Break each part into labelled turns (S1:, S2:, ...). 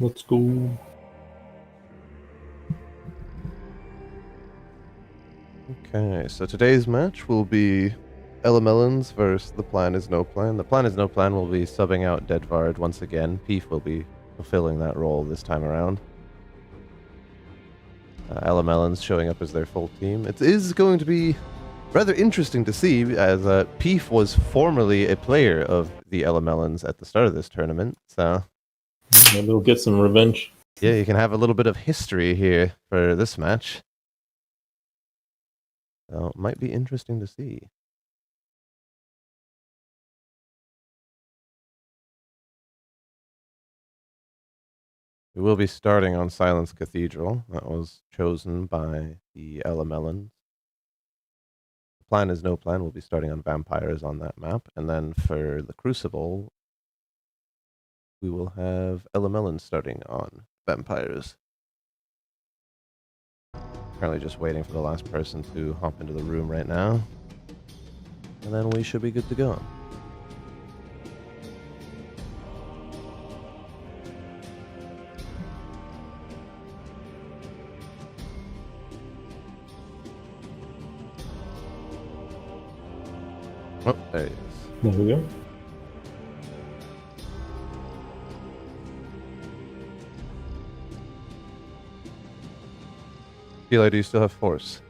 S1: Let's go.
S2: Okay, so today's match will be Elemelons versus ThePlanIsNoPlan. ThePlanIsNoPlan will be subbing out Deadvard once again. Peef will be fulfilling that role this time around. Elemelons showing up as their full team. It is going to be rather interesting to see, as Peef was formerly a player of the Elemelons at the start of this tournament. So
S1: maybe we'll get some revenge.
S2: yeah, you can have a little bit of history here for this match. So it might be interesting to see. We will be starting on Silence Cathedral. That was chosen by the Elemelons. ThePlanIsNoPlan will be starting on Vampires on that map. And then for the Crucible, we will have Elemelons starting on Vampires. Currently just waiting for the last person to hop into the room right now. And then we should be good to go. Oh, there he is.
S1: There we go.
S2: Eli, do you still have Force?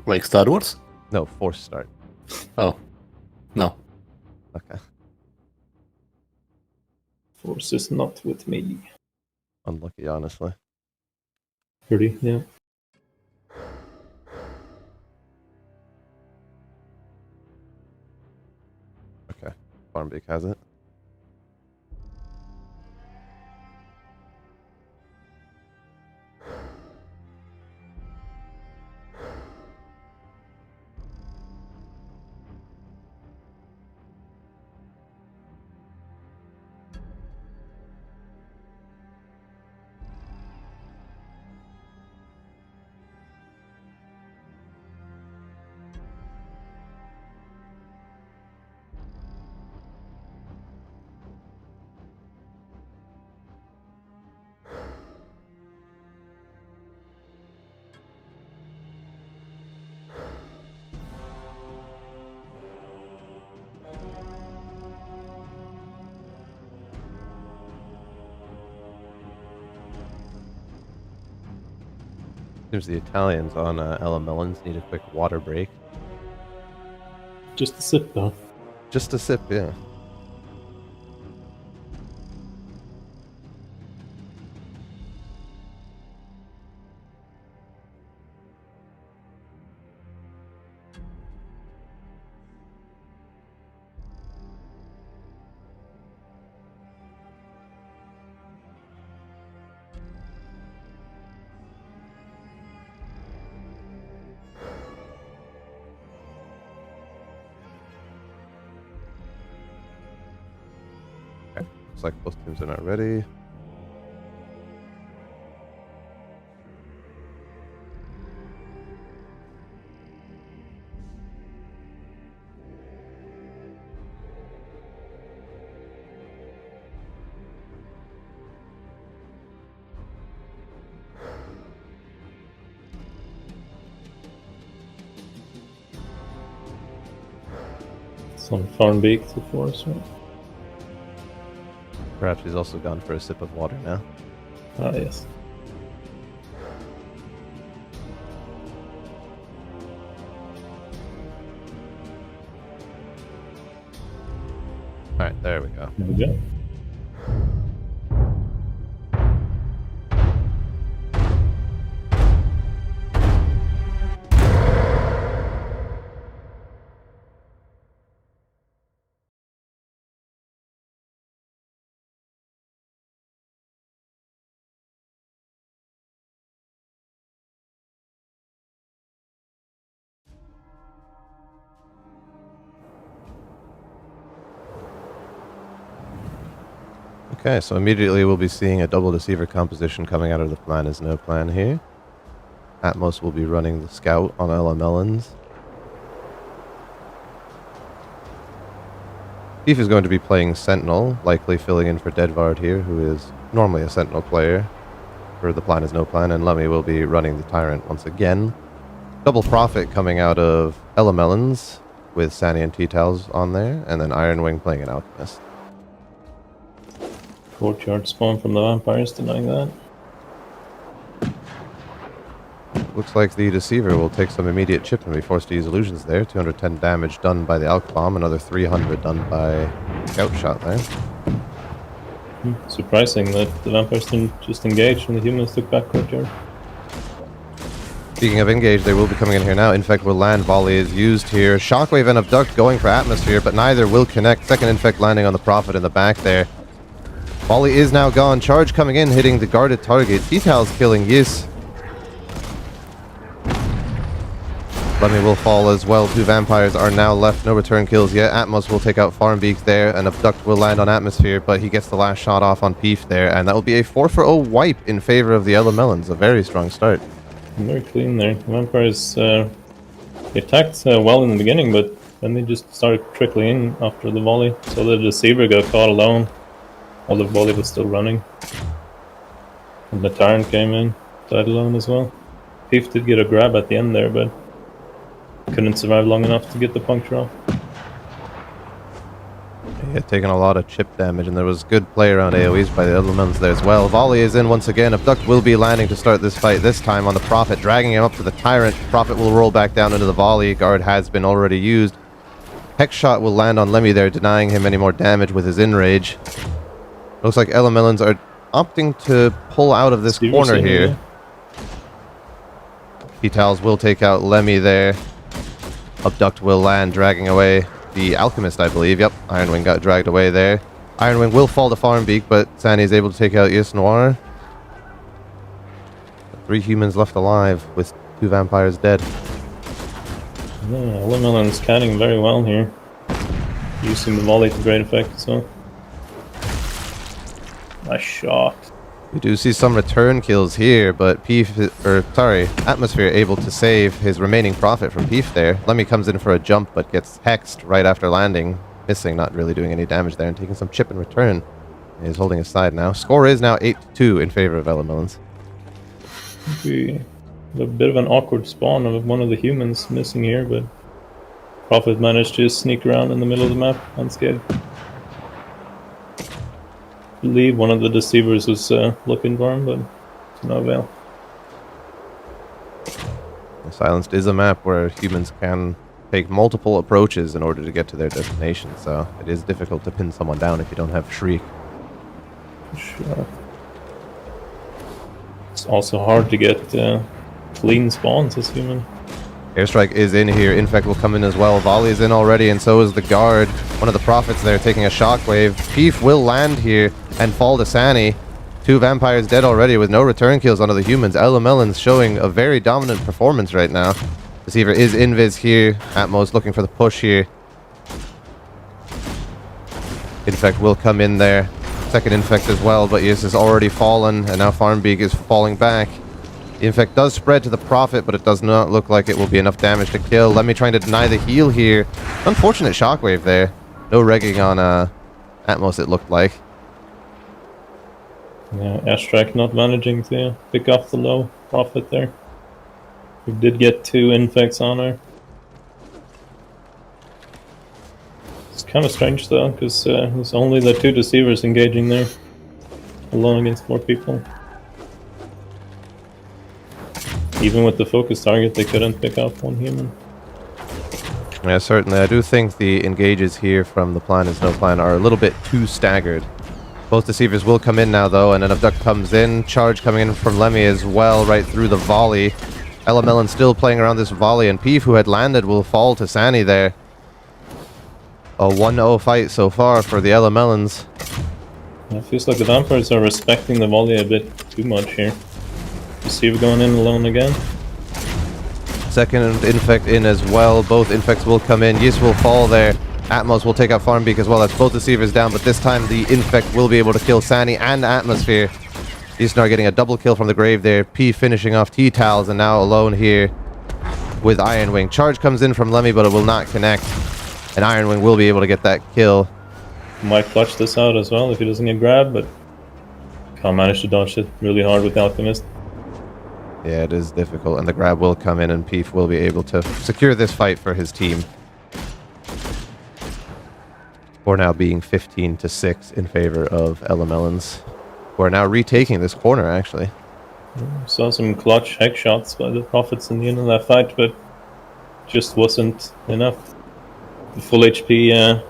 S3: Like Star Wars?
S2: No, Force start.
S3: Oh. No.
S2: Okay.
S1: Force is not with me.
S2: Unlucky, honestly.
S1: Pretty, yeah.
S2: Okay. Farmbake has it. Seems the Italians on Elemelons need a quick water break.
S1: Just a sip, though.
S2: Just a sip, yeah. Okay. Looks like both teams are not ready.
S1: Some farm bake to Force, right?
S2: Perhaps he's also gone for a sip of water now.
S1: Ah, yes.
S2: Alright, there we go.
S1: There we go.
S2: Okay, so immediately we'll be seeing a double deceiver composition coming out of the ThePlanIsNoPlan here. Atmos will be running the scout on Elemelons. Beef is going to be playing Sentinel, likely filling in for Deadvard here, who is normally a Sentinel player for the Plan is No Plan, and Lummy will be running the Tyrant once again. Double profit coming out of Elemelons with Sani and T-Tals on there, and then Ironwing playing an Alchemist.
S1: Courtyard spawn from the vampires, denying that.
S2: Looks like the Deceiver will take some immediate chip and be forced to use illusions there. 210 damage done by the Alch Bomb, another 300 done by Scout Shot there.
S1: Surprising that the vampires didn't just engage and the humans took back courtyard.
S2: Speaking of engage, they will be coming in here now. Infect will land, volley is used here. Shockwave and Abduct going for atmosphere, but neither will connect. Second Infect landing on the Prophet in the back there. Volley is now gone. Charge coming in, hitting the guarded target. T-Tals killing Yis. Lemmy will fall as well. Two vampires are now left. No return kills yet. Atmos will take out Farmbeak there, and Abduct will land on Atmosphere, but he gets the last shot off on Peef there, and that will be a 4-for-0 wipe in favor of the Elemelons. A very strong start.
S1: Very clean there. The vampires they attacked well in the beginning, but then they just started trickling in after the volley. So the Deceiver got caught alone while the volley was still running. And the Tyrant came in, died alone as well. Peef did get a grab at the end there, but couldn't survive long enough to get the puncture off.
S2: He had taken a lot of chip damage, and there was good play around AoEs by the Elemelons there as well. Volley is in once again. Abduct will be landing to start this fight, this time on the Prophet, dragging him up to the Tyrant. Prophet will roll back down into the volley. Guard has been already used. Hex Shot will land on Lemmy there, denying him any more damage with his Enrage. Looks like Elemelons are opting to pull out of this corner here. T-Tals will take out Lemmy there. Abduct will land, dragging away the Alchemist, I believe. Yep, Ironwing got dragged away there. Ironwing will fall to Farmbeak, but Sani is able to take out Yis Noir. 3 humans left alive, with 2 vampires dead.
S1: Yeah, Elemelons canning very well here. Using the volley to great effect, so. Nice shot.
S2: We do see some return kills here, but Atmosphere able to save his remaining Prophet from Peef there. Lemmy comes in for a jump, but gets hexed right after landing. Missing, not really doing any damage there, and taking some chip in return. He's holding his side now. Score is now 8-2 in favor of Elemelons.
S1: We have a bit of an awkward spawn of one of the humans missing here, but Prophet managed to sneak around in the middle of the map unscathed. I believe one of the Deceivers was looking for him, but to no avail.
S2: Silenced is a map where humans can take multiple approaches in order to get to their destination, so it is difficult to pin someone down if you don't have Shriek.
S1: Sure. It's also hard to get clean spawns as human.
S2: Airstrike is in here. Infect will come in as well. Volley is in already, and so is the Guard. One of the Prophets there taking a shockwave. Peef will land here and fall to Sani. 2 vampires dead already with no return kills onto the humans. Elemelons showing a very dominant performance right now. Deceiver is invis here. Atmos looking for the push here. Infect will come in there. Second Infect as well, but Yis has already fallen, and now Farmbeak is falling back. The Infect does spread to the Prophet, but it does not look like it will be enough damage to kill. Lemmy trying to deny the heal here. Unfortunate shockwave there. No regging on Atmos, it looked like.
S1: Yeah, Airstrike not managing to pick off the low Prophet there. We did get 2 infects on her. It's kind of strange though, because it's only the 2 Deceivers engaging there. Alone against 4 people. Even with the focus target, they couldn't pick up 1 human.
S2: Yeah, certainly. I do think the engages here from the Plan is No Plan are a little bit too staggered. Both Deceivers will come in now, though, and an Abduct comes in. Charge coming in from Lemmy as well, right through the volley. Elemelon still playing around this volley, and Peef, who had landed, will fall to Sani there. A 1-0 fight so far for the Elemelons.
S1: It feels like the vampires are respecting the volley a bit too much here. Deceiver going in alone again.
S2: Second Infect in as well. Both Infects will come in. Yis will fall there. Atmos will take out Farmbeak as well. That's both Deceivers down, but this time the Infect will be able to kill Sani and Atmosphere. Yisnar getting a double kill from the grave there. P finishing off T-Tals, and now alone here with Ironwing. Charge comes in from Lemmy, but it will not connect. And Ironwing will be able to get that kill.
S1: Might clutch this out as well if he doesn't get grabbed, but can't manage to dodge it really hard with the Alchemist.
S2: Yeah, it is difficult, and the grab will come in, and Peef will be able to secure this fight for his team. We're now being 15-6 in favor of Elemelons, who are now retaking this corner, actually.
S1: Saw some clutch hex shots by the Prophets in the end of that fight, but just wasn't enough. The full HP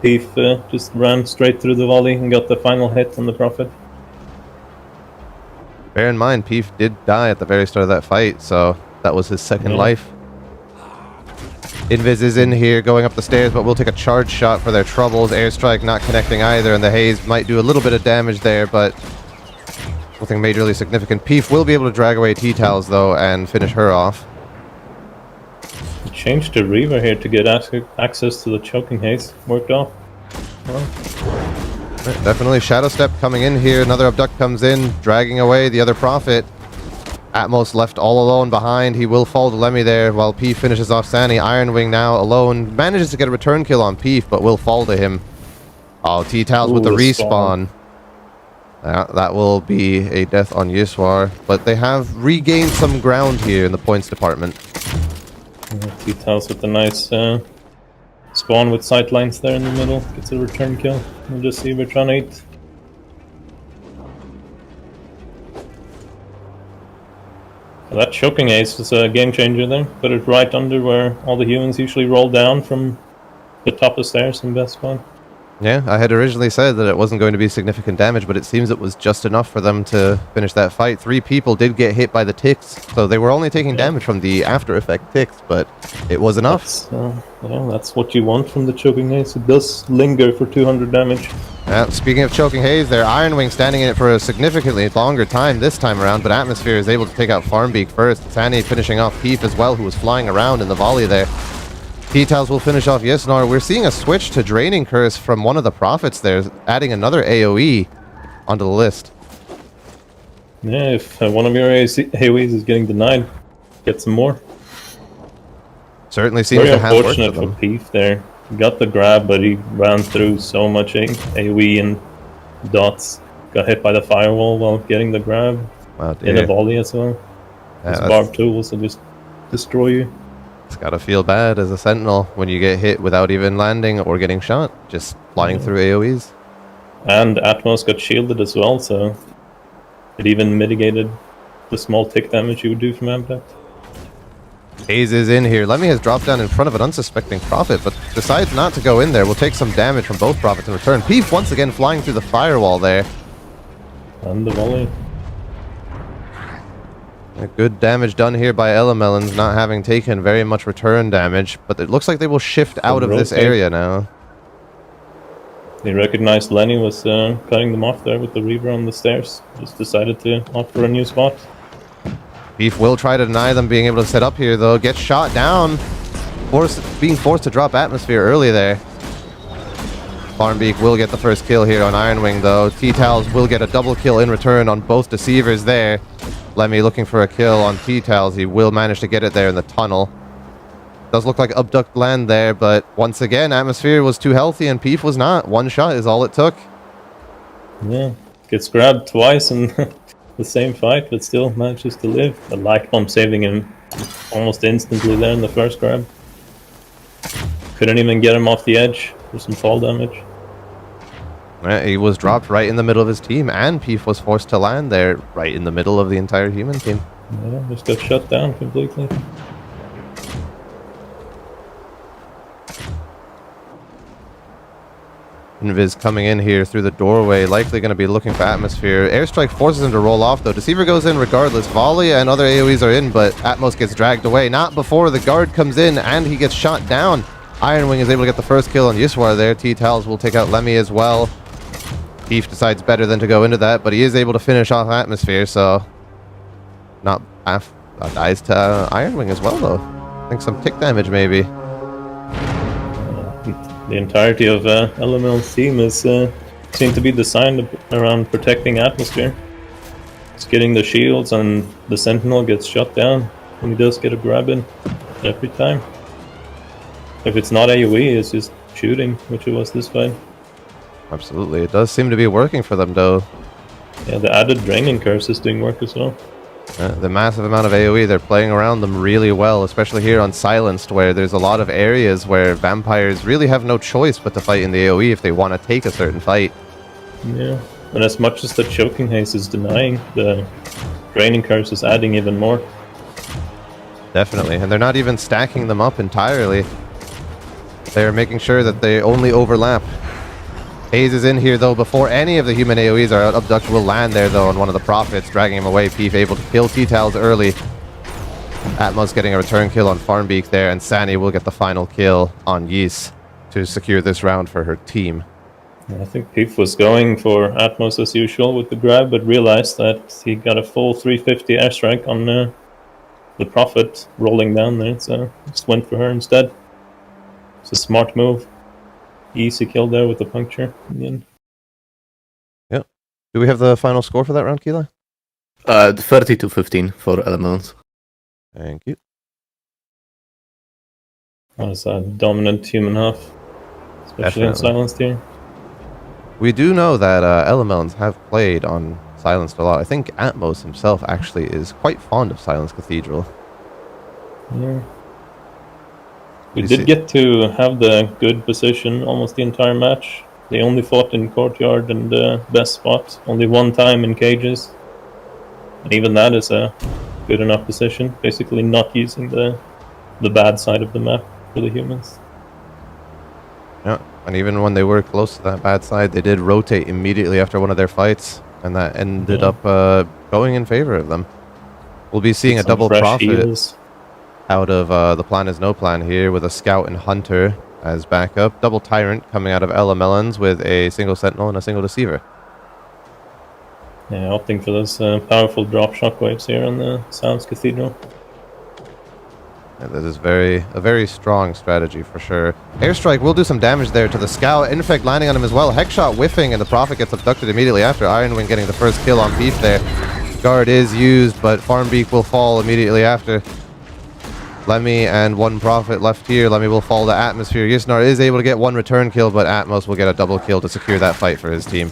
S1: Peef just ran straight through the volley and got the final hit on the Prophet.
S2: Bear in mind, Peef did die at the very start of that fight, so that was his second life. Invis is in here going up the stairs, but we'll take a charge shot for their troubles. Airstrike not connecting either, and the haze might do a little bit of damage there, but nothing majorly significant. Peef will be able to drag away T-Towels, though, and finish her off.
S1: He changed to Reaver here to get access to the choking haze. Worked off. Well.
S2: Definitely Shadow Step coming in here. Another Abduct comes in, dragging away the other Prophet. Atmos left all alone behind. He will fall to Lemmy there while Peef finishes off Sani. Iron Wing now alone. Manages to get a return kill on Peef, but will fall to him. Oh, T-Towels with the respawn. That will be a death on Yiswar. But they have regained some ground here in the points department.
S1: T-Towels with a nice spawn with sightlines there in the middle. Gets a return kill. We'll just see we're trying to eat. That choking ace was a game changer there. Put it right under where all the humans usually roll down from the top of stairs in best spawn.
S2: Yeah, I had originally said that it wasn't going to be significant damage, but it seems it was just enough for them to finish that fight. 3 people did get hit by the ticks, so they were only taking damage from the after effect ticks, but it was enough.
S1: That's what you want from the choking haze. It does linger for 200 damage.
S2: Speaking of choking haze, there Iron Wing standing in it for a significantly longer time this time around, but Atmosphere is able to take out Farmbeak first. Sani finishing off Peef as well, who was flying around in the volley there. T-Towels will finish off Yesnar. We're seeing a switch to Draining Curse from one of the Prophets there, adding another AoE onto the list.
S1: Yeah, if one of your AoEs is getting denied, get some more.
S2: Certainly seems to have worked for them.
S1: Very unfortunate for Peef there. He got the grab, but he ran through so much AoE and dots. Got hit by the firewall while getting the grab. In a volley as well. His barb tools will just destroy you.
S2: It's gotta feel bad as a Sentinel when you get hit without even landing or getting shot, just flying through AoEs.
S1: And Atmos got shielded as well, so it even mitigated the small tick damage you would do from Impact.
S2: Haze is in here. Lemmy has dropped down in front of an unsuspecting Prophet, but decides not to go in there. We'll take some damage from both Prophets in return. Peef once again flying through the firewall there.
S1: And the volley.
S2: Good damage done here by Elemelons, not having taken very much return damage, but it looks like they will shift out of this area now.
S1: They recognized Lenny was cutting them off there with the Reaver on the stairs. Just decided to opt for a new spot.
S2: Peef will try to deny them being able to set up here, though. Gets shot down. Being forced to drop Atmosphere early there. Farmbeak will get the first kill here on Iron Wing, though. T-Towels will get a double kill in return on both Deceivers there. Lemmy looking for a kill on T-Towels. He will manage to get it there in the tunnel. Does look like Abduct land there, but once again, Atmosphere was too healthy and Peef was not. One shot is all it took.
S1: Yeah, gets grabbed twice in the same fight, but still manages to live. The light bomb saving him almost instantly there in the first grab. Couldn't even get him off the edge for some fall damage.
S2: Yeah, he was dropped right in the middle of his team, and Peef was forced to land there right in the middle of the entire human team.
S1: Yeah, just got shut down completely.
S2: Invis coming in here through the doorway, likely going to be looking for Atmosphere. Airstrike forces him to roll off, though. Deceiver goes in regardless. Volley and other AoEs are in, but Atmos gets dragged away. Not before the guard comes in, and he gets shot down. Iron Wing is able to get the first kill on Yuswar there. T-Towels will take out Lemmy as well. Peef decides better than to go into that, but he is able to finish off Atmosphere, so... Not dies to Iron Wing as well, though. I think some tick damage, maybe.
S1: The entirety of Elemelons' team is seem to be designed around protecting Atmosphere. It's getting the shields, and the Sentinel gets shot down when he does get a grab in every time. If it's not AoE, it's just shooting, which it was this fight.
S2: Absolutely. It does seem to be working for them, though.
S1: Yeah, the added draining curse is doing work as well.
S2: The massive amount of AoE, they're playing around them really well, especially here on Silenced, where there's a lot of areas where vampires really have no choice but to fight in the AoE if they want to take a certain fight.
S1: Yeah, and as much as the choking haze is denying, the draining curse is adding even more.
S2: Definitely, and they're not even stacking them up entirely. They're making sure that they only overlap. Haze is in here, though, before any of the human AoEs are out. Abduct will land there, though, on one of the Prophets, dragging him away. Peef able to kill T-Tals early. Atmos getting a return kill on Farmbeak there, and Sani will get the final kill on Ys to secure this round for her team.
S1: I think Peef was going for Atmos as usual with the grab, but realized that he got a full 350 airstrike on the Prophet rolling down there, so just went for her instead. It's a smart move. Easy kill there with the puncture in the end.
S2: Yep. Do we have the final score for that round, Keela?
S3: 30-15 for Elemelons.
S2: Thank you.
S1: That was a dominant human half, especially in
S2: Definitely.
S1: Silenced here.
S2: We do know that Elemelons have played on Silenced a lot. I think Atmos himself actually is quite fond of Silence Cathedral.
S1: Yeah. We did get to have the good position almost the entire match. They only fought in courtyard and best spot, only one time in cages. And even that is a good enough position, basically not using the bad side of the map for the humans.
S2: Yeah, and even when they were close to that bad side, they did rotate immediately after one of their fights, and that ended up going in favor of them. We'll be seeing a double Prophet
S1: heals
S2: out of ThePlanIsNoPlan here with a Scout and Hunter as backup. Double Tyrant coming out of Elemelons with a single Sentinel and a single Deceiver.
S1: Yeah, opting for those powerful drop shockwaves here on the Silence Cathedral.
S2: Yeah, this is a very strong strategy for sure. Airstrike will do some damage there to the Scout. Infect landing on him as well. Heckshot whiffing, and the Prophet gets abducted immediately after. Ironwing getting the first kill on Peef there. Guard is used, but Farmbeak will fall immediately after. Lemmy and one Prophet left here. Lemmy will fall to Atmosphere. Yisnar is able to get one return kill, but Atmos will get a double kill to secure that fight for his team.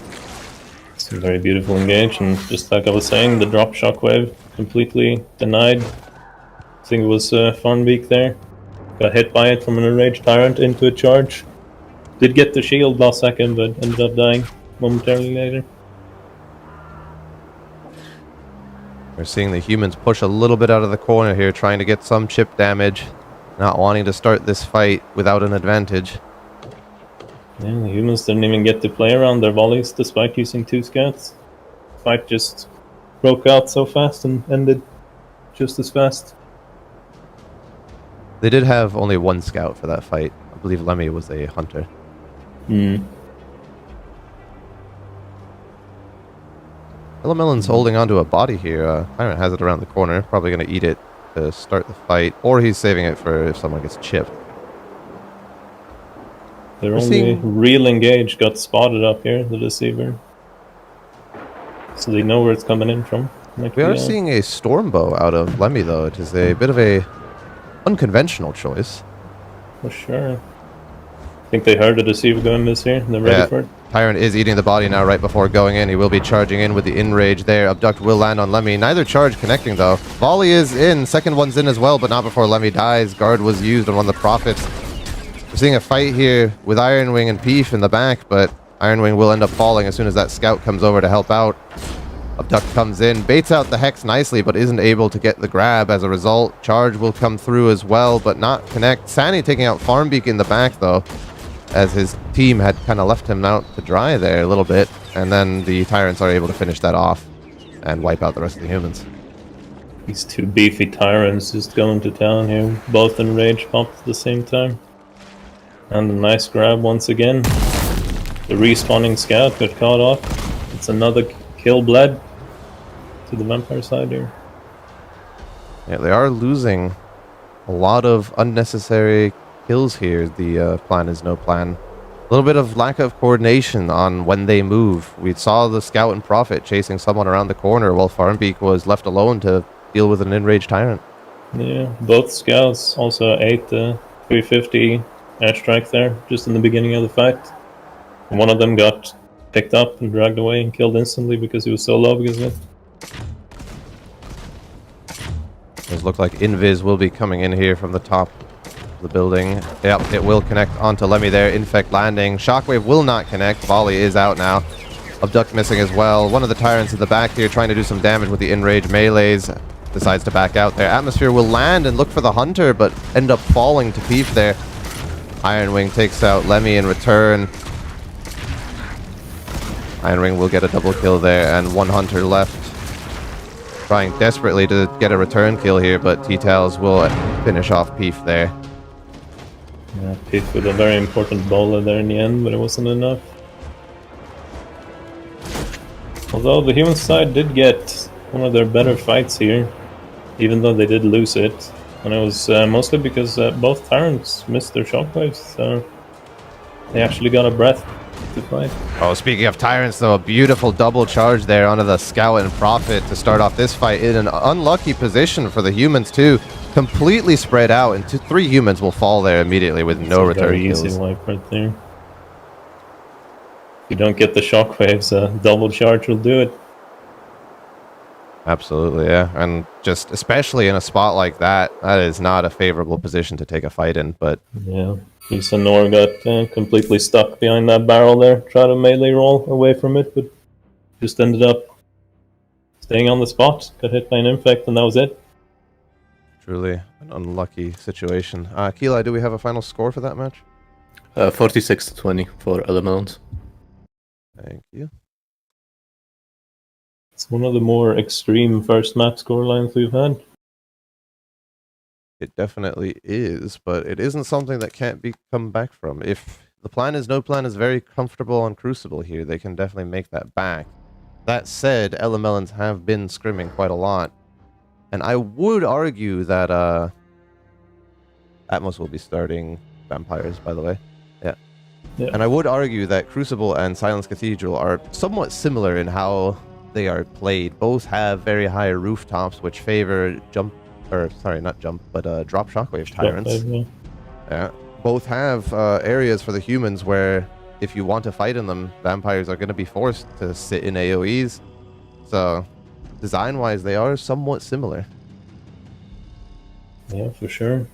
S1: It's a very beautiful engage, and just like I was saying, the drop shockwave completely denied. I think it was Farmbeak there. Got hit by it from an enraged Tyrant into a charge. Did get the shield last second, but ended up dying momentarily later.
S2: We're seeing the humans push a little bit out of the corner here, trying to get some chip damage, not wanting to start this fight without an advantage.
S1: Yeah, the humans didn't even get to play around their volleys despite using 2 scouts. The fight just broke out so fast and ended just as fast.
S2: They did have only one Scout for that fight. I believe Lemmy was a Hunter. Elemelons holding onto a body here. Tyrant has it around the corner. Probably going to eat it to start the fight. Or he's saving it for if someone gets chipped.
S1: Their only real engage got spotted up here, the Deceiver. So they know where it's coming in from.
S2: We are seeing a Stormbow out of Lemmy, though. It is a bit of a unconventional choice.
S1: For sure. I think they heard the Deceiver going this here, and they're ready for it.
S2: Tyrant is eating the body now right before going in. He will be charging in with the Enrage there. Abduct will land on Lemmy. Neither charge connecting, though. Volley is in. Second one's in as well, but not before Lemmy dies. Guard was used on one of the Prophets. We're seeing a fight here with Ironwing and Peef in the back, but Ironwing will end up falling as soon as that Scout comes over to help out. Abduct comes in, baits out the Hex nicely, but isn't able to get the grab as a result. Charge will come through as well, but not connect. Sani taking out Farmbeak in the back, though, as his team had kind of left him out to dry there a little bit, and then the Tyrants are able to finish that off and wipe out the rest of the humans.
S1: These 2 beefy Tyrants just going to town here, both in rage popped at the same time. And a nice grab once again. The respawning Scout got caught off. It's another kill bled to the vampire side here.
S2: Yeah, they are losing a lot of unnecessary kills here, the ThePlanIsNoPlan. A little bit of lack of coordination on when they move. We saw the Scout and Prophet chasing someone around the corner while Farmbeak was left alone to deal with an enraged Tyrant.
S1: Yeah, both Scouts also ate the 350 airstrike there, just in the beginning of the fight. One of them got picked up and dragged away and killed instantly because he was so low because of it.
S2: Does look like Invis will be coming in here from the top of the building. Yep, it will connect onto Lemmy there. Infect landing. Shockwave will not connect. Volley is out now. Abduct missing as well. One of the Tyrants in the back here trying to do some damage with the in-range melees. Decides to back out there. Atmosphere will land and look for the Hunter, but end up falling to Peef there. Iron Wing takes out Lemmy in return. Iron Wing will get a double kill there, and one Hunter left. Trying desperately to get a return kill here, but T-Tails will finish off Peef there.
S1: Yeah, Peef with a very important bowler there in the end, but it wasn't enough. Although the human side did get one of their better fights here, even though they did lose it. And it was mostly because both Tyrants missed their shockwaves, so they actually got a breath to fight.
S2: Oh, speaking of Tyrants, though, a beautiful double charge there onto the Scout and Prophet to start off this fight in an unlucky position for the humans, too. Completely spread out, and 3 humans will fall there immediately with no return
S1: very
S2: kills.
S1: Easy wipe right there. If you don't get the shockwaves, a double charge will do it.
S2: Absolutely, yeah. And just especially in a spot like that, that is not a favorable position to take a fight in, but...
S1: Yeah, Isanor got completely stuck behind that barrel there. Tried to melee roll away from it, but just ended up staying on the spot. Got hit by an infect, and that was it.
S2: Truly an unlucky situation. Kila, do we have a final score for that match?
S3: 46-20 for Elemelons.
S2: Thank you.
S1: It's one of the more extreme first map scorelines we've had.
S2: It definitely is, but it isn't something that can't be come back from. If ThePlanIsNoPlan is very comfortable on Crucible here, they can definitely make that back. That said, Elemelons have been scrimming quite a lot. And I would argue that Atmos will be starting Vampires, by the way. Yeah. And I would argue that Crucible and Silence Cathedral are somewhat similar in how they are played. Both have very high rooftops, which favor drop shockwave Tyrants. Yeah. Both have areas for the humans where if you want to fight in them, Vampires are going to be forced to sit in AoEs. So, design-wise, they are somewhat similar.
S1: Yeah, for sure.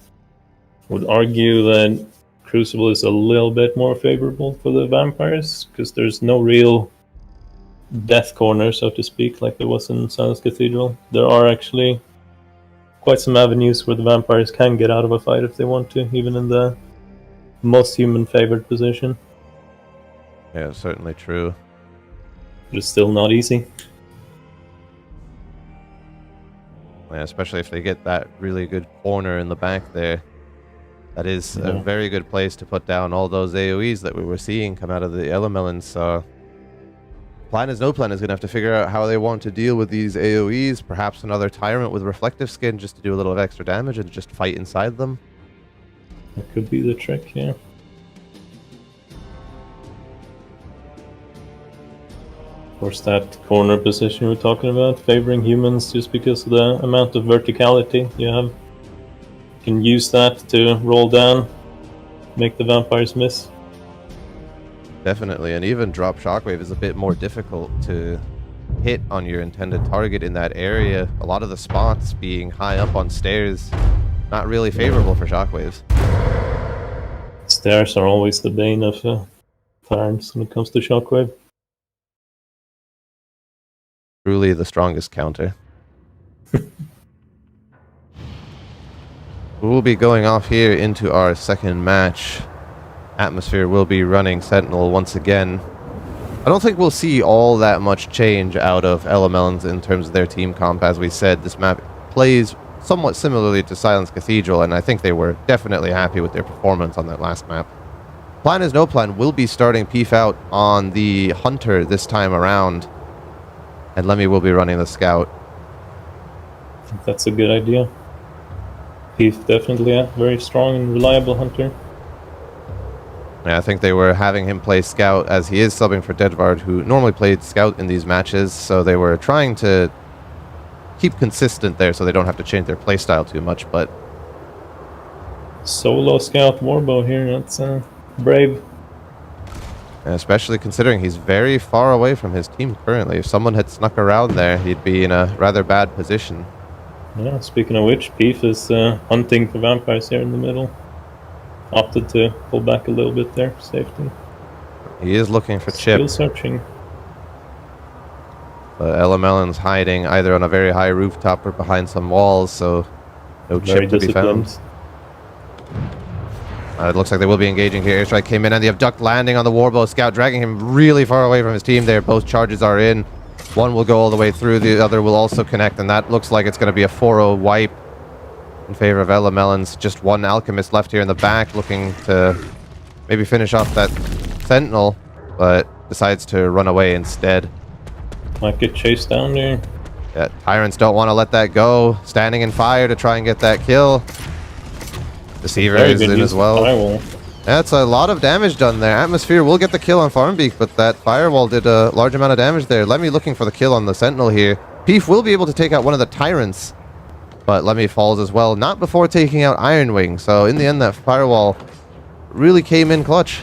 S1: Would argue that Crucible is a little bit more favorable for the Vampires, because there's no real death corner, so to speak, like there was in Silence Cathedral. There are actually quite some avenues where the Vampires can get out of a fight if they want to, even in the most human-favored position.
S2: Yeah, certainly true.
S1: But it's still not easy.
S2: Yeah, especially if they get that really good corner in the back there. That is a very good place to put down all those AoEs that we were seeing come out of the Elemelons. So, ThePlanIsNoPlan is going to have to figure out how they want to deal with these AoEs. Perhaps another Tyrant with Reflective Skin just to do a little extra damage and just fight inside them.
S1: That could be the trick, yeah. Of course, that corner position we're talking about, favoring humans just because of the amount of verticality you have. You can use that to roll down, make the Vampires miss.
S2: Definitely, and even drop shockwave is a bit more difficult to hit on your intended target in that area. A lot of the spots being high up on stairs, not really favorable for shockwaves.
S1: Stairs are always the bane of Tyrants when it comes to shockwave.
S2: Truly the strongest counter. We'll be going off here into our second match. Atmosphere will be running Sentinel once again. I don't think we'll see all that much change out of Elemelons in terms of their team comp. As we said, this map plays somewhat similarly to Silence Cathedral, and I think they were definitely happy with their performance on that last map. ThePlanIsNoPlan will be starting Peef out on the Hunter this time around, and Lemmy will be running the Scout.
S1: I think that's a good idea. He's definitely a very strong and reliable hunter.
S2: Yeah, I think they were having him play Scout as he is subbing for Deadvard, who normally played Scout in these matches, so they were trying to keep consistent there so they don't have to change their playstyle too much, but...
S1: Solo Scout Warbow here, that's brave.
S2: And especially considering he's very far away from his team currently. If someone had snuck around there, he'd be in a rather bad position.
S1: Yeah, speaking of which, Beef is hunting for vampires here in the middle. Opted to pull back a little bit there, safety.
S2: He is looking for
S1: Still
S2: Chip.
S1: searching.
S2: But Elemelons hiding either on a very high rooftop or behind some walls, so no
S1: Very
S2: Chip to be found.
S1: disciplined.
S2: It looks like they will be engaging here. Airstrike came in and the Abduct landing on the Warbow Scout, dragging him really far away from his team there. Both charges are in. One will go all the way through, the other will also connect, and that looks like it's going to be a 4-0 wipe in favor of Elemelons. Just one Alchemist left here in the back, looking to maybe finish off that Sentinel, but decides to run away instead.
S1: Might get chased down there.
S2: Yeah, Tyrants don't want to let that go. Standing in fire to try and get that kill. Deceiver
S1: Very
S2: is
S1: good
S2: in
S1: use
S2: as
S1: of
S2: well.
S1: firewall.
S2: That's a lot of damage done there. Atmosphere will get the kill on Farmbeak, but that firewall did a large amount of damage there. Lemmy looking for the kill on the Sentinel here. Peef will be able to take out one of the Tyrants, but Lemmy falls as well, not before taking out Ironwing. So in the end, that firewall really came in clutch.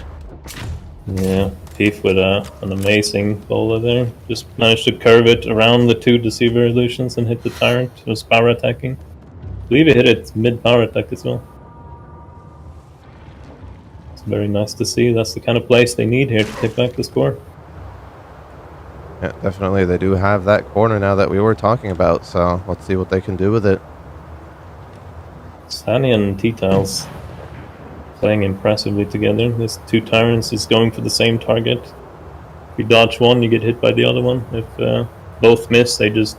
S1: Yeah, Beef with an amazing bowler there. Just managed to curve it around the two Deceiver illusions and hit the Tyrant. It was power attacking. I believe he hit it mid-power attack as well. It's very nice to see. That's the kind of place they need here to take back the score.
S2: Yeah, definitely. They do have that corner now that we were talking about, so let's see what they can do with it.
S1: Sani and T-Tiles playing impressively together. This two Tyrants is going for the same target. If you dodge one, you get hit by the other one. If both miss, they just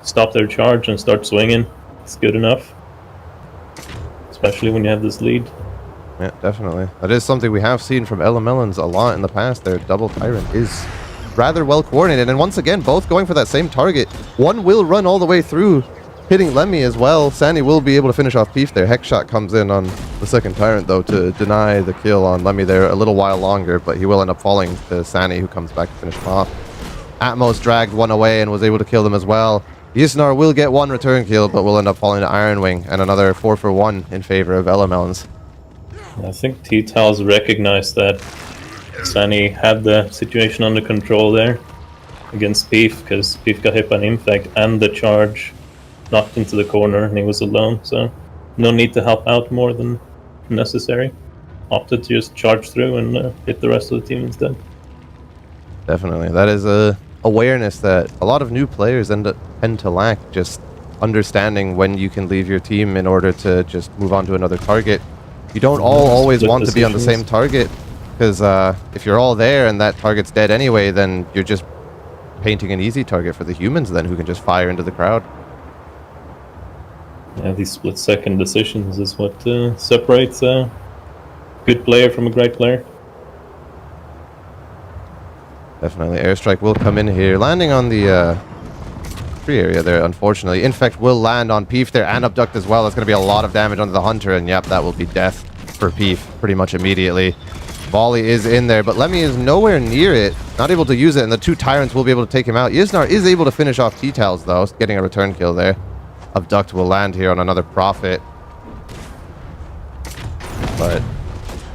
S1: stop their charge and start swinging. It's good enough. Especially when you have this lead.
S2: Yeah, definitely. That is something we have seen from Elemelons a lot in the past. Their double Tyrant is rather well coordinated. And once again, both going for that same target. One will run all the way through, hitting Lemmy as well. Sandy will be able to finish off Beef there. Hex Shot comes in on the second Tyrant, though, to deny the kill on Lemmy there a little while longer. But he will end up falling to Sandy, who comes back to finish him off. Atmos dragged one away and was able to kill them as well. Yisnar will get one return kill, but will end up falling to Ironwing. And another 4-for-1 in favor of Elemelons.
S1: I think T-Tiles recognized that Sani had the situation under control there against Beef, because Beef got hit by an infect and the charge knocked into the corner and he was alone, so no need to help out more than necessary. Opted to just charge through and hit the rest of the team instead.
S2: Definitely. That is a awareness that a lot of new players tend to lack, just understanding when you can leave your team in order to just move on to another target. You don't always want to be on the same target, because if you're all there and that target's dead anyway, then you're just painting an easy target for the humans then, who can just fire into the crowd.
S1: Yeah, these split-second decisions is what separates a good player from a great player.
S2: Definitely. Airstrike will come in here, landing on the free area there, unfortunately. Infect will land on Peef there, and Abduct as well. That's going to be a lot of damage onto the Hunter, and yep, that will be death for Peef pretty much immediately. Volley is in there, but Lemmy is nowhere near it, not able to use it, and the two Tyrants will be able to take him out. Yisnar is able to finish off T-Tiles, though, getting a return kill there. Abduct will land here on another Prophet. But,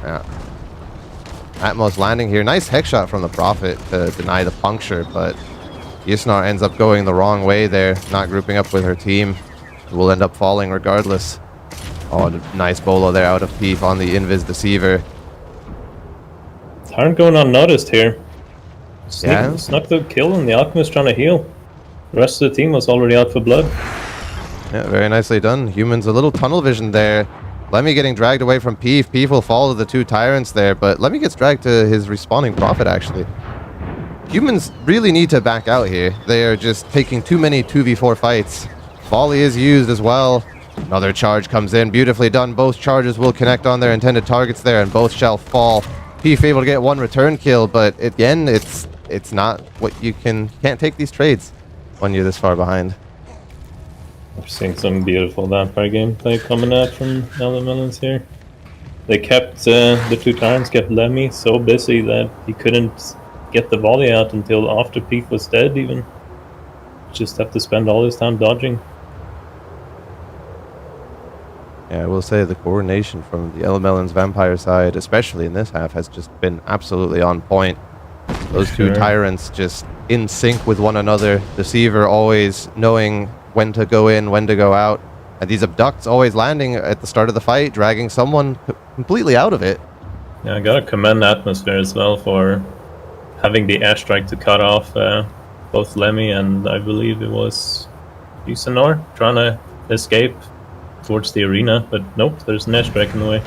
S2: yeah. Atmos landing here. Nice hex shot from the Prophet to deny the puncture, but Yisnar ends up going the wrong way there, not grouping up with her team. Will end up falling regardless. Oh, nice bolo there out of Peef on the Invis Deceiver.
S1: Tyrant going unnoticed here.
S2: Yeah.
S1: Snuck the kill and the Alchemist trying to heal. The rest of the team was already out for blood.
S2: Yeah, very nicely done. Humans a little tunnel vision there. Lemmy getting dragged away from Peef. Peef will fall to the two Tyrants there, but Lemmy gets dragged to his respawning Prophet, actually. Humans really need to back out here. They are just taking too many 2v4 fights. Volley is used as well. Another charge comes in. Beautifully done. Both charges will connect on their intended targets there, and both shall fall. Peef able to get one return kill, but again, it's not what you can't take these trades when you're this far behind.
S1: We're seeing some beautiful vampire gameplay coming out from Elemelons here. They kept the two Tyrants kept Lemmy so busy that he couldn't get the volley out until after Peef was dead even. Just have to spend all his time dodging.
S2: Yeah, I will say the coordination from the Elemelons Vampire side, especially in this half, has just been absolutely on point. Those two
S1: Sure.
S2: tyrants just in sync with one another. Deceiver always knowing when to go in, when to go out. And these abducts always landing at the start of the fight, dragging someone completely out of it.
S1: Yeah, I gotta commend Atmosphere as well for having the airstrike to cut off both Lemmy and I believe it was Usanor trying to escape towards the arena, but nope, there's an airstrike in the way.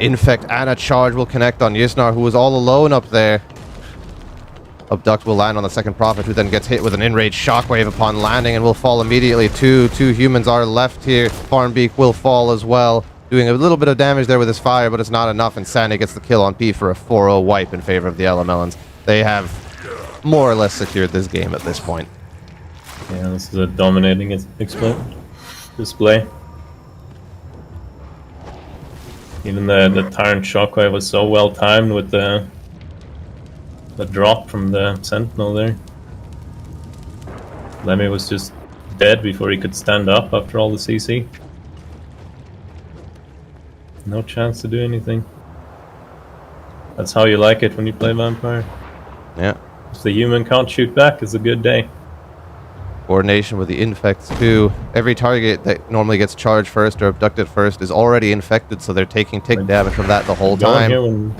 S2: Infect and a charge will connect on Yisnar, who was all alone up there. Abduct will land on the second Prophet, who then gets hit with an enraged shockwave upon landing and will fall immediately too. Two humans are left here. Farmbeak will fall as well, doing a little bit of damage there with his fire, but it's not enough, and Sandy gets the kill on P for a 4-0 wipe in favor of the Elemelons. They have more or less secured this game at this point.
S1: Yeah, this is a dominating display. Even the Tyrant Shockwave was so well timed with the drop from the Sentinel there. Lemmy was just dead before he could stand up after all the CC. No chance to do anything. That's how you like it when you play Vampire.
S2: Yeah.
S1: If the human can't shoot back, it's a good day.
S2: Coordination with the infects too. Every target that normally gets charged first or abducted first is already infected, so they're taking tick damage from that the whole time.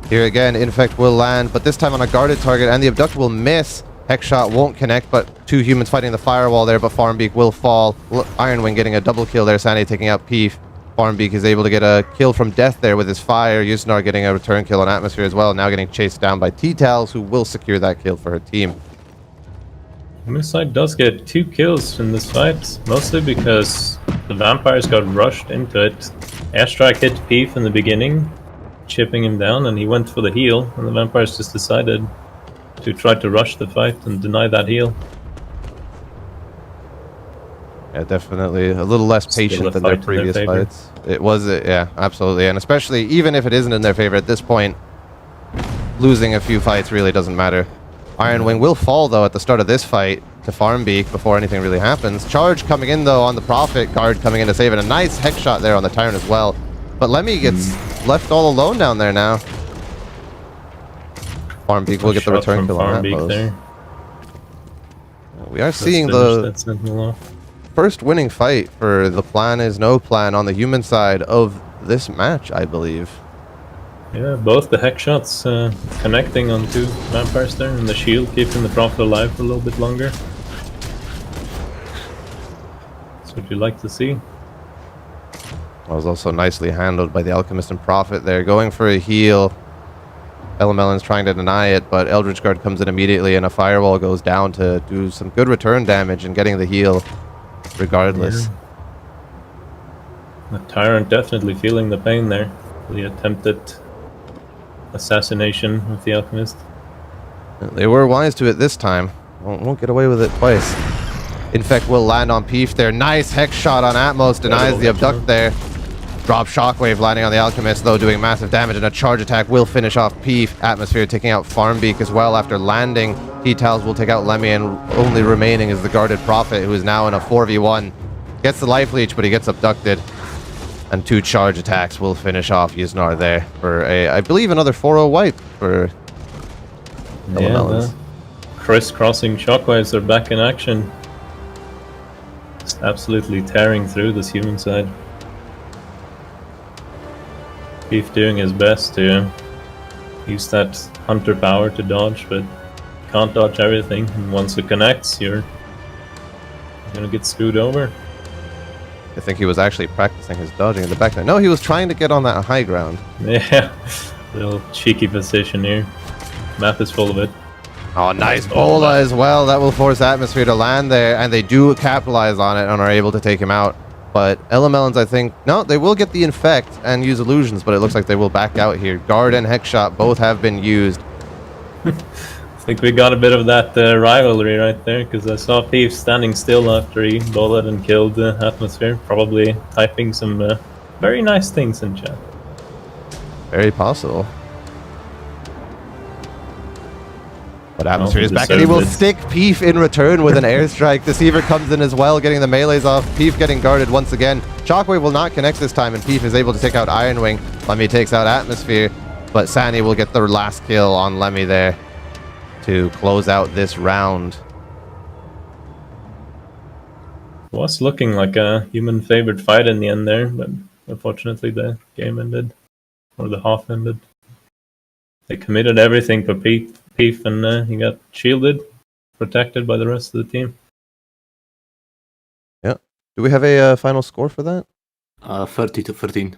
S2: Here again, infect will land, but this time on a guarded target, and the abduct will miss. Hex shot won't connect, but two humans fighting the firewall there, but Farmbeak will fall. Ironwing getting a double kill there, Sandy taking out Peef. Farmbeak is able to get a kill from death there with his fire. Yusnar getting a return kill on Atmosphere as well, now getting chased down by T-Tals, who will secure that kill for her team.
S1: This side does get 2 kills in this fight, mostly because the vampires got rushed into it. Airstrike hit Peef in the beginning, chipping him down, and he went for the heal, and the vampires just decided to try to rush the fight and deny that heal.
S2: Yeah, definitely a little less patient than their previous fights. It was, yeah, absolutely, and especially even if it isn't in their favor at this point, losing a few fights really doesn't matter. Ironwing will fall though at the start of this fight to Farmbeak before anything really happens. Charge coming in though on the Prophet, guard coming in to save it. A nice hex shot there on the Tyrant as well. But Lemmy gets left all alone down there now. Farmbeak will get the return kill on that post.
S1: There.
S2: We are seeing the first winning fight for the plan is no plan on the human side of this match, I believe.
S1: Yeah, both the hex shots connecting on 2 vampires there, and the shield keeping the Prophet alive for a little bit longer. That's what you like to see.
S2: That was also nicely handled by the Alchemist and Prophet there, going for a heal. Elemelons trying to deny it, but Eldritch Guard comes in immediately and a firewall goes down to do some good return damage and getting the heal regardless.
S1: Yeah. The Tyrant definitely feeling the pain there. The attempted assassination of the Alchemist.
S2: They were wise to it this time. Won't get away with it twice. Infect will land on Peef there. Nice hex shot on Atmos, denies the abduct there. Drop shockwave landing on the Alchemist though, doing massive damage, and a charge attack will finish off Peef. Atmosphere taking out Farmbeak as well after landing. T-Tals will take out Lemmy, and only remaining is the guarded Prophet, who is now in a 4v1. Gets the life leech, but he gets abducted. And 2 charge attacks will finish off Yusnar there for a, I believe, another 4-0 wipe for Elemelons.
S1: Crisscrossing shockwaves are back in action. Just absolutely tearing through this human side. Beef doing his best to use that hunter power to dodge, but can't dodge everything. And once it connects, you're gonna get screwed over.
S2: I think he was actually practicing his dodging in the back there. No, he was trying to get on that high ground.
S1: Yeah, little cheeky position here. Map is full of it.
S2: Oh, nice bola as well. That will force Atmosphere to land there, and they do capitalize on it and are able to take him out. But Elemelons, I think, no, they will get the infect and use illusions, but it looks like they will back out here. Guard and hex shot both have been used.
S1: I think we got a bit of that rivalry right there, because I saw Peef standing still after he bullet and killed the Atmosphere, probably typing some very nice things in chat.
S2: Very possible. But Atmosphere is
S1: he
S2: back, and he will
S1: deserved it.
S2: stick Peef in return with an airstrike. Deceiver comes in as well, getting the melees off. Peef getting guarded once again. Shockwave will not connect this time, and Peef is able to take out Iron Wing. Lemmy takes out Atmosphere, but Sani will get the last kill on Lemmy there to close out this round.
S1: It was looking like a human favorite fight in the end there, but unfortunately the game ended, or the half ended. They committed everything for Peef, and he got shielded, protected by the rest of the team.
S2: Yeah. Do we have a final score for that?
S3: 30-13.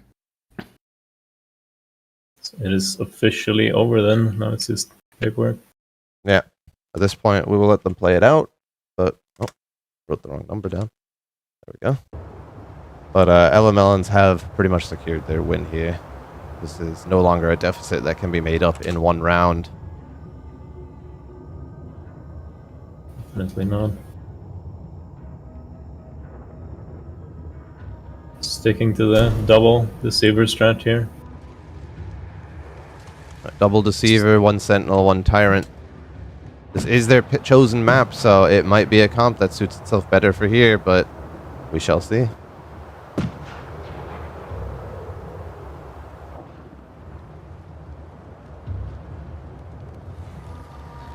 S1: So it is officially over then. Now it's just paperwork.
S2: Yeah. At this point, we will let them play it out. But, oh, wrote the wrong number down. There we go. But Elemelons have pretty much secured their win here. This is no longer a deficit that can be made up in one round.
S1: Definitely not. Sticking to the double Deceiver strat here.
S2: Double Deceiver, 1 Sentinel, 1 Tyrant. This is their chosen map, so it might be a comp that suits itself better for here, but we shall see.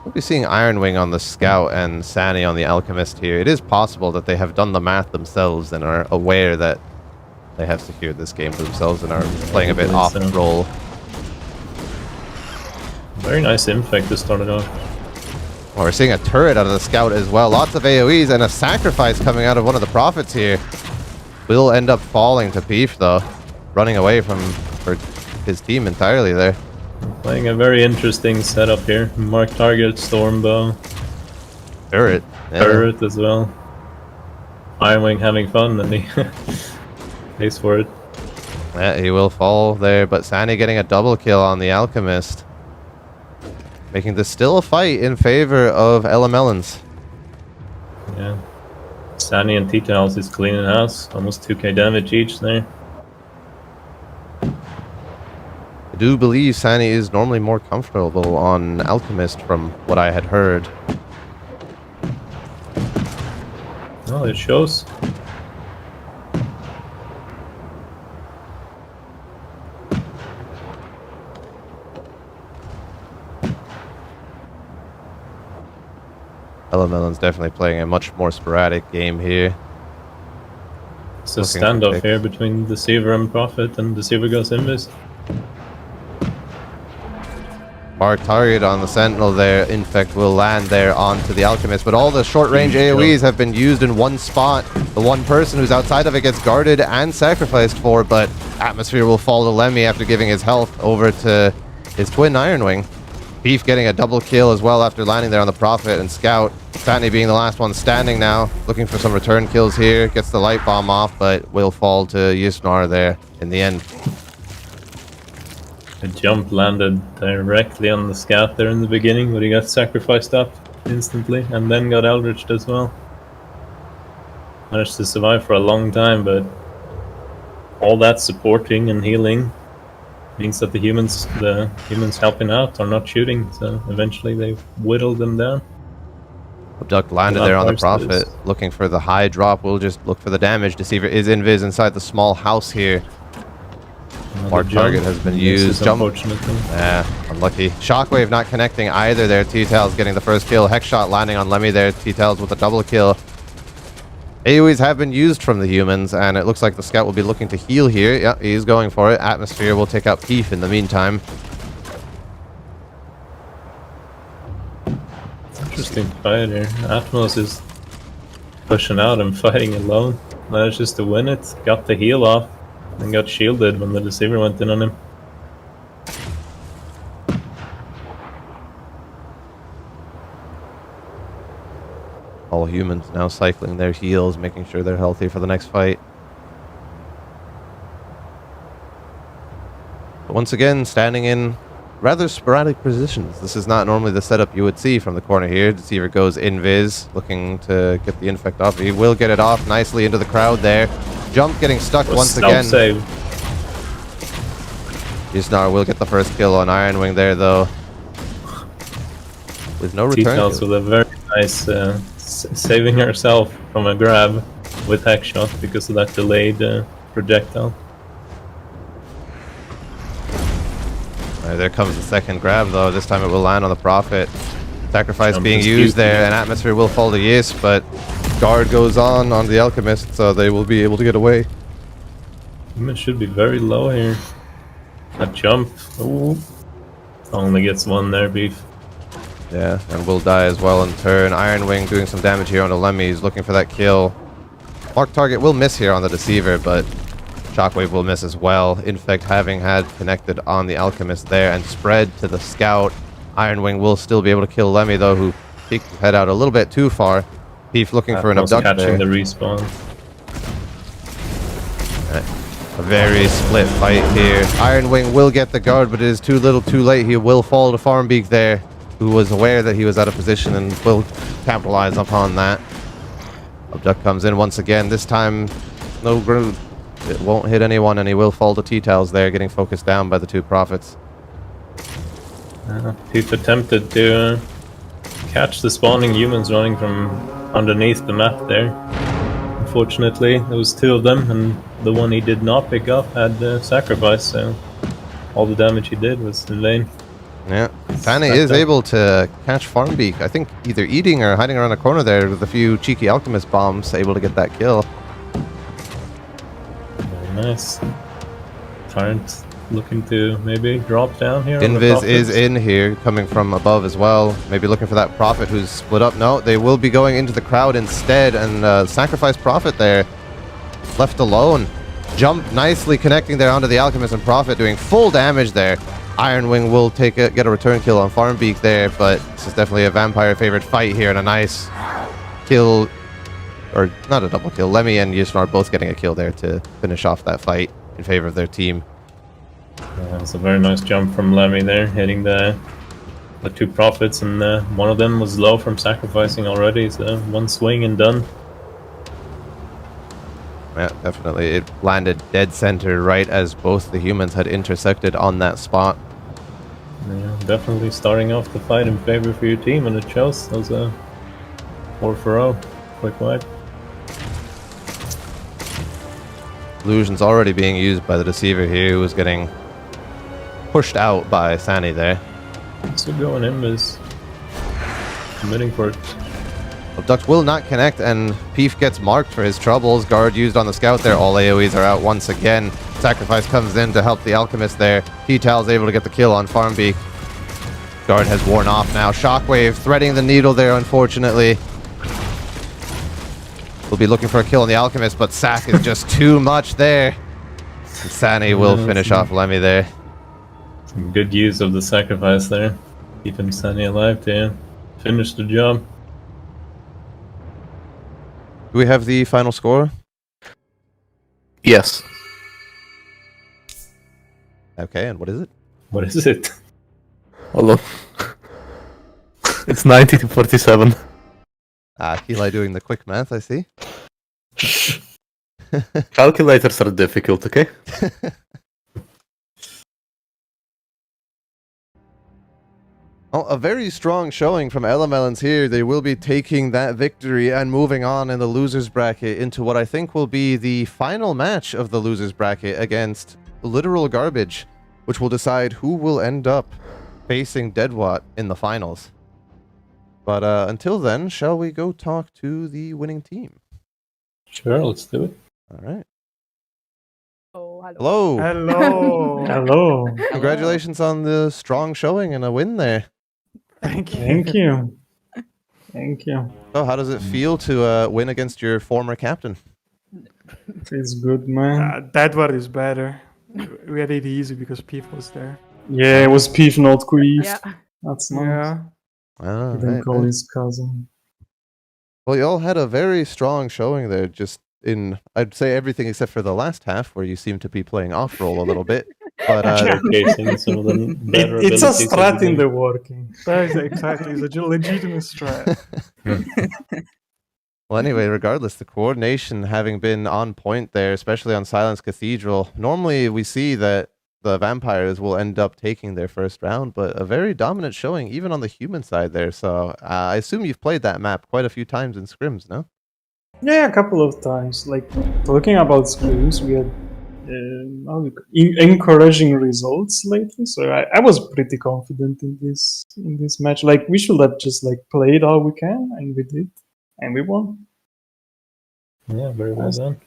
S2: We'll be seeing Iron Wing on the Scout and Sani on the Alchemist here. It is possible that they have done the math themselves and are aware that they have secured this game for themselves and are playing a bit off
S1: so.
S2: roll.
S1: Very nice infect to start it off.
S2: Well, we're seeing a turret out of the Scout as well. Lots of AoEs and a sacrifice coming out of one of the Prophets here. Will end up falling to Peef though. Running away from his team entirely there.
S1: Playing a very interesting setup here. Mark target, Stormbow,
S2: Turret. Yeah.
S1: turret as well. Iron Wing having fun, and he pays for it.
S2: Yeah, he will fall there, but Sani getting a double kill on the Alchemist. Making this still a fight in favor of Elemelons.
S1: Yeah. Sani and T-Tails is cleaning house. Almost 2k damage each there.
S2: I do believe Sani is normally more comfortable on Alchemist from what I had heard.
S1: Well, it shows.
S2: Elemelons definitely playing a much more sporadic game here.
S1: It's a
S2: Looking for
S1: standoff
S2: picks.
S1: here between Deceiver and Prophet, and Deceiver goes invis.
S2: Mark target on the Sentinel there. Infect will land there onto the Alchemist, but all the short-range AoEs have been used in one spot. The one person who's outside of it gets guarded and sacrificed for, but Atmosphere will fall to Lemmy after giving his health over to his twin Iron Wing. Peef getting a double kill as well after landing there on the Prophet and Scout. Sani being the last one standing now, looking for some return kills here. Gets the light bomb off, but will fall to Yusnar there in the end.
S1: The jump landed directly on the Scout there in the beginning, but he got sacrificed up instantly, and then got Eldritched as well. Managed to survive for a long time, but all that supporting and healing means that the humans helping out are not shooting, so eventually they whittled them down.
S2: Abduct landed
S1: Not
S2: there on the
S1: worse,
S2: Prophet,
S1: this.
S2: looking for the high drop. We'll just look for the damage. Deceiver is invis inside the small house here.
S1: Another
S2: Mark
S1: jump.
S2: target has been
S1: Misses,
S2: used. Jump.
S1: unfortunately.
S2: Unlucky. Shockwave not connecting either there. T-Tails getting the first kill. Hex shot landing on Lemmy there. T-Tails with a double kill. AoEs have been used from the humans, and it looks like the Scout will be looking to heal here. Yeah, he's going for it. Atmosphere will take out Peef in the meantime.
S1: Interesting fight here. Atmos is pushing out and fighting alone. Manages to win it. Got the heal off. And got shielded when the Deceiver went in on him.
S2: All humans now cycling their heals, making sure they're healthy for the next fight. But once again, standing in rather sporadic positions. This is not normally the setup you would see from the corner here. Deceiver goes invis, looking to get the infect off. He will get it off nicely into the crowd there. Jump getting stuck once again.
S1: Save.
S2: Yusnar will get the first kill on Iron Wing there, though. with no return
S1: T-Tails
S2: kill.
S1: with a very nice saving herself from a grab with hack shot because of that delayed projectile.
S2: There comes the second grab, though. This time it will land on the Prophet. Sacrifice
S1: Jump
S2: being
S1: is
S2: used there,
S1: beautiful.
S2: and Atmosphere will fall to Yis, but guard goes on the Alchemist, so they will be able to get away.
S1: It should be very low here. A jump. Ooh. Only gets one there, Beef.
S2: Yeah, and will die as well in turn. Iron Wing doing some damage here on the Lemmy. He's looking for that kill. Mark target will miss here on the Deceiver, but Shockwave will miss as well. Infect having had connected on the Alchemist there and spread to the Scout. Iron Wing will still be able to kill Lemmy, though, who peeked his head out a little bit too far. Thief looking for an
S1: Also
S2: abduct
S1: catching
S2: there.
S1: the respawn.
S2: A very split fight here. Iron Wing will get the guard, but it is too little too late. He will fall to Farmbeak there, who was aware that he was out of position and will capitalize upon that. Abduct comes in once again. This time, no groove. It won't hit anyone, and he will fall to T-Tails there, getting focused down by the two Prophets.
S1: Thief attempted to catch the spawning humans running from underneath the map there. Unfortunately, there was two of them, and the one he did not pick up had sacrifice, so all the damage he did was in vain.
S2: Yeah, Fanny is able to catch Farmbeak. I think either eating or hiding around a corner there with a few cheeky Alchemist bombs, able to get that kill.
S1: Very nice. Tyrant looking to maybe drop down here. On the
S2: Invis is
S1: Prophets.
S2: in here, coming from above as well. Maybe looking for that Prophet who's split up. No, they will be going into the crowd instead, and Sacrifice Prophet there, left alone. Jump nicely connecting there onto the Alchemist and Prophet, doing full damage there. Iron Wing will get a return kill on Farmbeak there, but this is definitely a Vampire favorite fight here, and a nice kill, or not a double kill. Lemmy and Yusnar both getting a kill there to finish off that fight in favor of their team.
S1: It's a very nice jump from Lemmy there, hitting the two Prophets, and one of them was low from sacrificing already, so one swing and done.
S2: Yeah, definitely. It landed dead center right as both the humans had intersected on that spot.
S1: Yeah, definitely starting off the fight in favor for your team, and it shows. That was a 4-0, quick wipe.
S2: Illusion's already being used by the Deceiver here, who was getting pushed out by Sani there.
S1: So going Invis, committing for it.
S2: Abduct will not connect, and Peef gets marked for his troubles. Guard used on the Scout there. All AoEs are out once again. Sacrifice comes in to help the Alchemist there. T-Tal's able to get the kill on Farmbeak. Guard has worn off now. Shockwave threading the needle there, unfortunately. We'll be looking for a kill on the Alchemist, but Sack is just too much there. And Sani will finish off Lemmy there.
S1: Some good use of the sacrifice there. Keeping Sunny alive to finish the job.
S2: Do we have the final score?
S3: Yes.
S2: Okay, and what is it?
S1: What is it?
S3: Hold on. It's 90 to 47.
S2: Eli doing the quick math, I see.
S3: Calculators are difficult, okay?
S2: Oh, a very strong showing from Elemelons here. They will be taking that victory and moving on in the losers bracket into what I think will be the final match of the losers bracket against Literal Garbage, which will decide who will end up facing Deadwatt in the finals. But until then, shall we go talk to the winning team?
S1: Sure, let's do it.
S2: All right.
S4: Oh, hello.
S2: Hello.
S5: Hello.
S6: Hello.
S2: Congratulations on the strong showing and a win there.
S5: Thank you.
S6: Thank you. Thank you.
S2: So how does it feel to win against your former captain?
S6: Feels good, man.
S5: That one is better. We had it easy because Peef was there.
S6: Yeah, it was Peef, not Queef.
S4: Yeah.
S6: That's nice.
S5: Yeah.
S2: Ah,
S6: Didn't
S2: right,
S6: call
S2: right.
S6: his cousin.
S2: Well, you all had a very strong showing there, just in, I'd say everything except for the last half, where you seem to be playing off-roll a little bit. But
S1: Showcasing some of the better
S6: It's a
S1: abilities of
S6: strat
S1: the
S6: in
S1: game.
S6: the working.
S5: That is exactly. It's a legitimate strat.
S2: well, anyway, regardless, the coordination having been on point there, especially on Silence Cathedral, normally we see that the vampires will end up taking their first round, but a very dominant showing even on the human side there. So I assume you've played that map quite a few times in scrims, no?
S6: Yeah, a couple of times. Like, talking about scrims, we had encouraging results lately, so I was pretty confident in this match. Like, we should have just like played all we can, and we did, and we won.
S1: Yeah, very well done.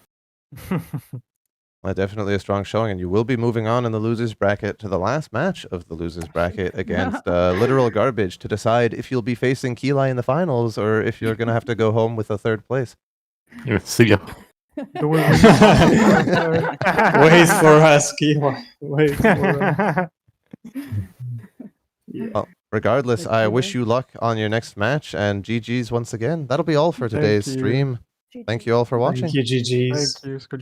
S2: Definitely a strong showing, and you will be moving on in the losers bracket to the last match of the losers bracket against literal garbage to decide if you'll be facing Keli in the finals or if you're going to have to go home with a third place.
S3: See ya.
S6: Wait for us, Kiwa. Wait for us. Yeah.
S2: Well, regardless, I wish you luck on your next match, and GG's once again. That'll be all for today's
S5: you.
S2: stream. Thank you all for watching.
S6: Thank you, GG's.
S5: Thank you, Scott.